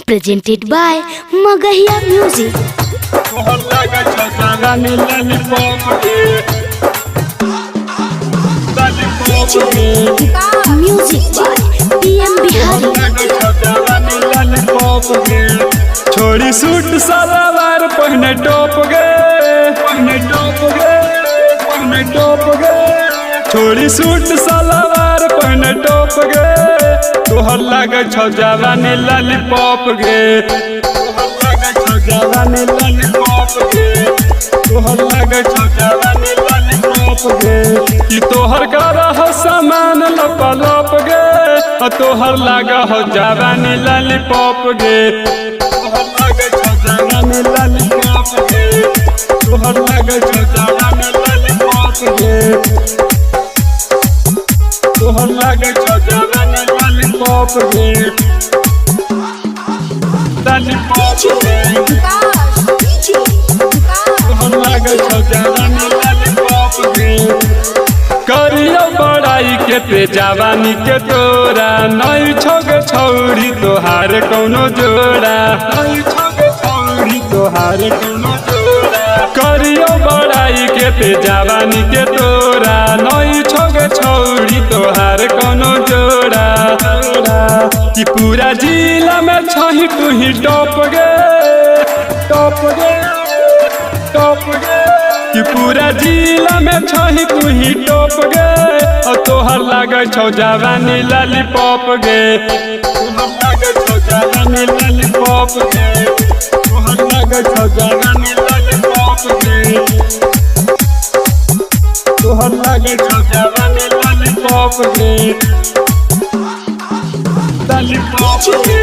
Presented by Magahiya Music. Music by PM Bihari. छोड़ी suit सलवार पहने top गे छोड़ी सूट सलवार पहने टॉप गे तोहर लागे छौ जवानी लॉलीपॉप गे तोहर लागे छौ जवानी लॉलीपॉप गे कि तोहर करा हो सामान लपलप गे तोहर लागा हो जवानी लॉलीपॉप गे तोहर लागे छौ जवानी लॉलीपॉप गे तोहर लागे छौ जवानी लॉलीपॉप गे तोहर लागे छौ जवानी लॉलीपॉप गे लॉलीपॉप गे तोहर लागे छौ जवानी लॉलीपॉप गे करियो बड़ाई के पे जवानी के तोरा नहीं छोगे छौरी तोहार कौनो जोड़ा नहीं छोगे छौरी तोहार कौनो जोड़ा करियो बड़ाई के पे जवानी के तोरा नहीं छोगे छौरी तोहार कौनो जोड़ा कि पूरा जिला में छही तू ही टॉप गे कि पूरा जिला में छही तू ही टॉप गे तोहर लागे छौ जवानी लॉलीपॉप गे तोहर लागे छौ जवानी लॉलीपॉप गे तोहर लागे छौ जवानी लॉलीपॉप गे तोहर लागे छौ जवानी लॉलीपॉप गे लॉलीपॉप गे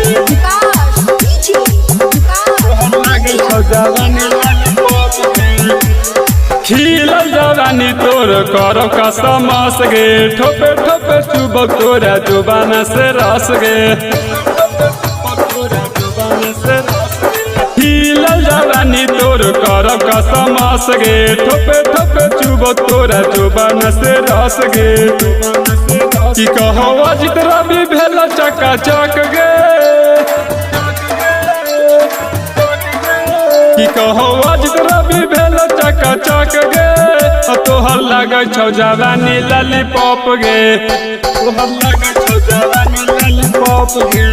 तोहर लागे छौ जवानी लॉलीपॉप गे खिलल जवानी तोर करो कसमस गे ठोपे ठोपे चुब तोरा जुबाना से रस गे खिलल जवानी तोर करो कसमस गे ठोपे ठोपे चुब तोरा जुबाना से रस गे कि कहो अजित रवि भेल चकाचक गे कि कहो अजित रवि भेल चकाचक गे तोहर लागे छौ जवानी लॉलीपॉप गे तोहर लागे छौ जवानी लॉलीपॉप गे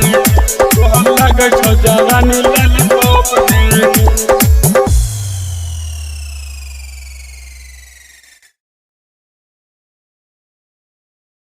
तोहर लागे छौ जवानी लॉलीपॉप गे।